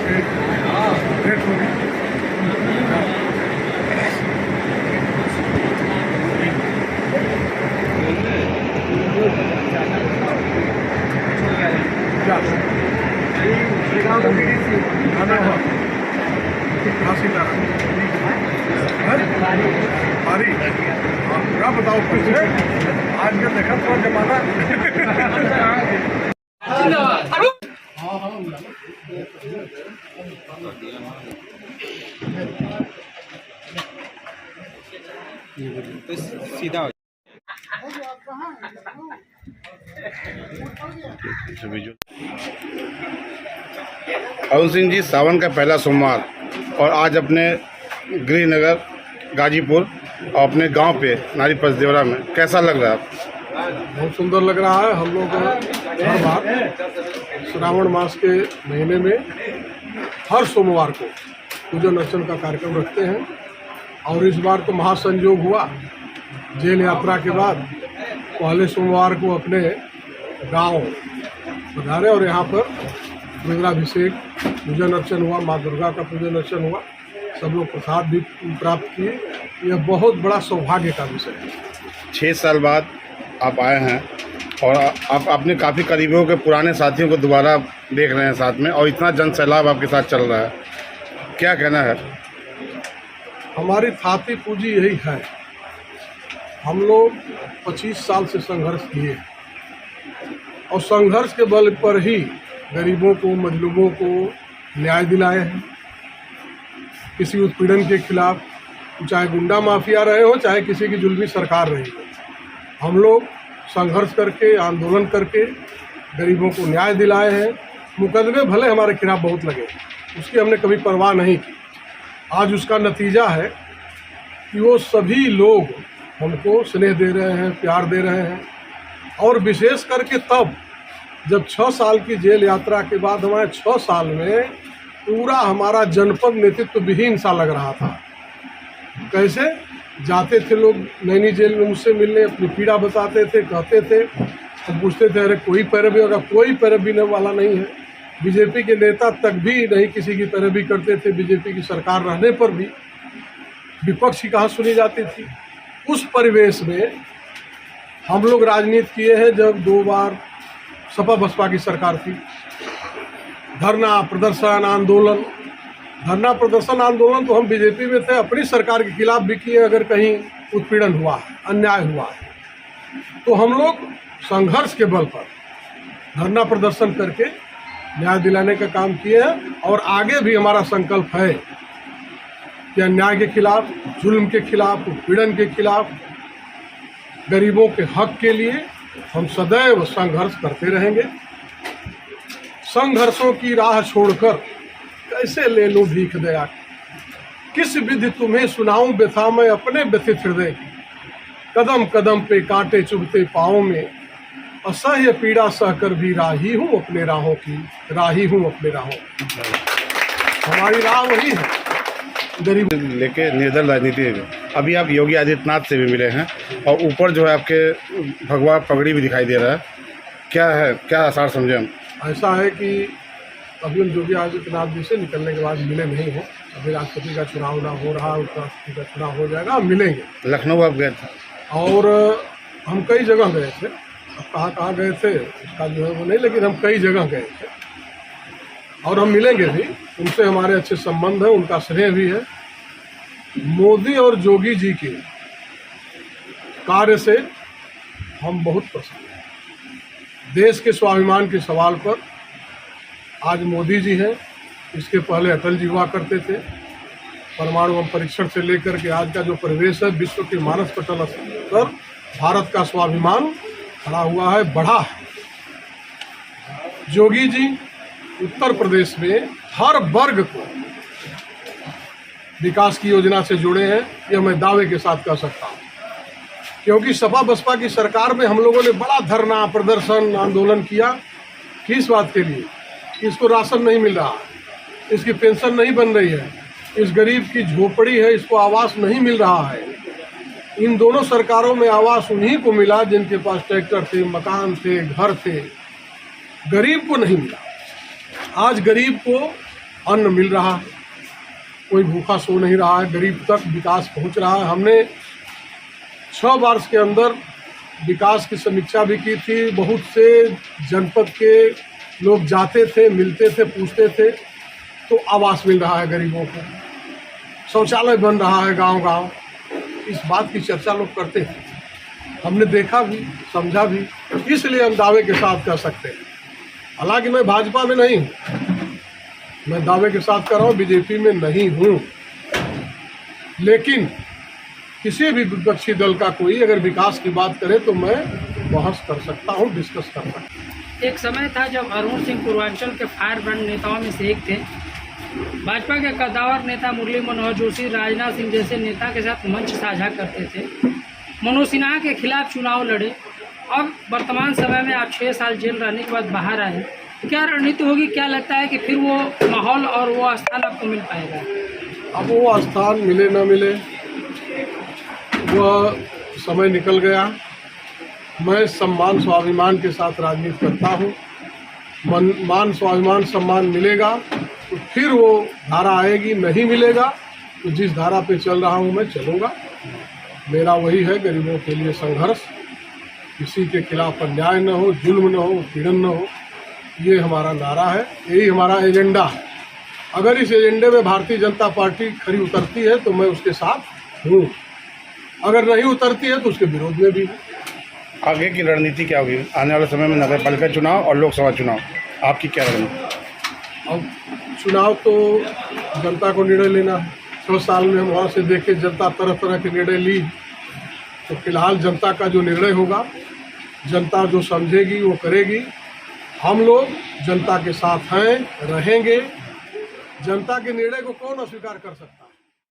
Date होगी। क्या बताओ कुछ आज का देखा थोड़ा जमाना। तो सीधा हो अरुण सिंह जी, सावन का पहला सोमवार और आज अपने गृहनगर गाजीपुर और अपने गांव पे नारी पचदेवरा में कैसा लग रहा है? बहुत सुंदर लग रहा है। हम लोग हर बार श्रावण मास के महीने में हर सोमवार को पूजन अर्चन का कार्यक्रम रखते हैं और इस बार तो महासंयोग हुआ। जेल यात्रा के बाद पहले सोमवार को अपने गांव पधारे और यहाँ पर रुद्राभिषेक पूजन अर्चन हुआ, माँ दुर्गा का पूजन अर्चन हुआ, सब लोग प्रसाद भी प्राप्त किए। यह बहुत बड़ा सौभाग्य का विषय है। 6 साल बाद आप आए हैं और आप अपने काफ़ी करीबियों के पुराने साथियों को दोबारा देख रहे हैं साथ में और इतना जन सैलाब आपके साथ चल रहा है, क्या कहना है? हमारी थाती पूंजी यही है। हम लोग 25 साल से संघर्ष किए और संघर्ष के बल पर ही गरीबों को, मजलूमों को न्याय दिलाए हैं। किसी उत्पीड़न के खिलाफ, चाहे गुंडा माफिया रहे हो, चाहे किसी की जुल्मी सरकार रही हो, हम लोग संघर्ष करके, आंदोलन करके गरीबों को न्याय दिलाए हैं। मुकदमे भले हमारे खिलाफ बहुत लगे, उसकी हमने कभी परवाह नहीं की। आज उसका नतीजा है कि वो सभी लोग हमको स्नेह दे रहे हैं, प्यार दे रहे हैं। और विशेष करके तब जब 6 साल की जेल यात्रा के बाद हमारे 6 साल में पूरा हमारा जनपद नेतृत्व विहीन सा लग रहा था। कैसे जाते थे लोग नैनी जेल में मुझसे मिलने, अपनी पीड़ा बताते थे, कहते थे, हम पूछते थे अरे कोई पैरवी होगा? कोई पैरवी वाला नहीं है। बीजेपी के नेता तक भी नहीं किसी की पैरवी करते थे। बीजेपी की सरकार रहने पर भी विपक्ष की कहाँ सुनी जाती थी। उस परिवेश में हम लोग राजनीति किए हैं। जब 2 बार सपा बसपा की सरकार थी, धरना प्रदर्शन आंदोलन, धरना प्रदर्शन आंदोलन तो हम बीजेपी में थे, अपनी सरकार के खिलाफ भी किए। अगर कहीं उत्पीड़न हुआ है, अन्याय हुआ है, तो हम लोग संघर्ष के बल पर धरना प्रदर्शन करके न्याय दिलाने का काम किए हैं। और आगे भी हमारा संकल्प है कि अन्याय के खिलाफ, जुल्म के खिलाफ, उत्पीड़न के खिलाफ, गरीबों के हक के लिए हम सदैव संघर्ष करते रहेंगे। संघर्षों की राह छोड़कर कैसे ले लूं भीख दया की, किस विधि तुम्हें सुनाऊं व्यथा मैं अपने व्यथित हृदय की। कदम कदम पे कांटे चुभते पाँव में, असह्य पीड़ा सहकर भी राही हूँ अपने राहों की, राही हूँ अपने राहों की। हमारी राह वही है, गरीब लेके निर्दल राजनीति है। अभी आप योगी आदित्यनाथ से भी मिले हैं और ऊपर जो है आपके भगवा पगड़ी भी दिखाई दे रहा है, क्या है, क्या आसार समझे हम? ऐसा है कि अभी हम योगी आदित्यनाथ जी से निकलने के बाद मिले नहीं हैं। अभी राष्ट्रपति का चुनाव ना हो रहा, उपराष्ट्रपति का चुनाव हो जाएगा, हम मिलेंगे। लखनऊ आप गए थे और हम कई जगह गए थे। अब कहाँ गए थे उसका जो है वो नहीं, लेकिन हम कई जगह गए थे और हम मिलेंगे भी। उनसे हमारे अच्छे संबंध हैं, उनका स्नेह भी है। मोदी और योगी जी के कार्य से हम बहुत प्रसन्न हैं। देश के स्वाभिमान के सवाल पर आज मोदी जी हैं, इसके पहले अटल जी हुआ करते थे। परमाणु बम परीक्षण से लेकर के आज का जो परिवेश है, विश्व के मानस पटल पर भारत का स्वाभिमान खड़ा हुआ है, बढ़ा है। योगी जी उत्तर प्रदेश में हर वर्ग को विकास की योजना से जुड़े हैं, यह मैं दावे के साथ कह सकता हूँ। क्योंकि सपा बसपा की सरकार में हम लोगों ने बड़ा धरना प्रदर्शन आंदोलन किया। किस बात के लिए? इसको राशन नहीं मिल रहा, इसकी पेंशन नहीं बन रही है, इस गरीब की झोपड़ी है, इसको आवास नहीं मिल रहा है। इन दोनों सरकारों में आवास उन्हीं को मिला जिनके पास ट्रैक्टर थे, मकान थे, घर थे। गरीब को नहीं मिला। आज गरीब को अन्न मिल रहा है, कोई भूखा सो नहीं रहा है, गरीब तक विकास पहुंच रहा है। हमने 6 वर्ष के अंदर विकास की समीक्षा भी की थी। बहुत से जनपद के लोग जाते थे, मिलते थे, पूछते थे, तो आवास मिल रहा है गरीबों को, शौचालय बन रहा है गांव-गांव, इस बात की चर्चा लोग करते हैं। हमने देखा भी, समझा भी, इसलिए हम दावे के साथ कह सकते हैं। हालांकि मैं भाजपा में नहीं हूँ, मैं दावे के साथ कर रहा हूँ बीजेपी में नहीं हूँ, लेकिन किसी भी विपक्षी दल का कोई अगर विकास की बात करे तो मैं बहस कर सकता हूँ, डिस्कस कर सकता हूँ। एक समय था जब अरुण सिंह पूर्वांचल के फायर ब्रांड नेताओं में से एक थे। भाजपा के कद्दावर नेता मुरली मनोहर जोशी, राजनाथ सिंह जैसे नेता के साथ मंच साझा करते थे। मनोज सिन्हा के खिलाफ चुनाव लड़े। अब वर्तमान समय में आप 6 साल जेल रहने के बाद बाहर आए, क्या रणनीति होगी? क्या लगता है कि फिर वो माहौल और वो स्थान आपको मिल पाएगा? अब वो स्थान मिले न मिले, वह समय निकल गया। मैं सम्मान स्वाभिमान के साथ राजनीति करता हूँ। मान स्वाभिमान सम्मान मिलेगा तो फिर वो धारा आएगी, नहीं मिलेगा तो जिस धारा पे चल रहा हूँ मैं चलूँगा। मेरा वही है, गरीबों के लिए संघर्ष, किसी के खिलाफ अन्याय न हो, जुल्म न हो, पीड़न न हो, ये हमारा नारा है, यही हमारा एजेंडा है। अगर इस एजेंडे में भारतीय जनता पार्टी खरी उतरती है तो मैं उसके साथ हूँ, अगर नहीं उतरती है तो उसके विरोध में भी हूँ। आगे की रणनीति क्या होगी आने वाले समय में? नगर पालिका चुनाव और लोकसभा चुनाव, आपकी क्या रणनीति? अब चुनाव तो जनता को निर्णय लेना है। 6 साल में हम वहाँ से देखे जनता तरह तरह के निर्णय ली, तो फिलहाल जनता का जो निर्णय होगा, जनता जो समझेगी वो करेगी। हम लोग जनता के साथ हैं, रहेंगे। जनता के निर्णय को कौन अस्वीकार कर सकता है?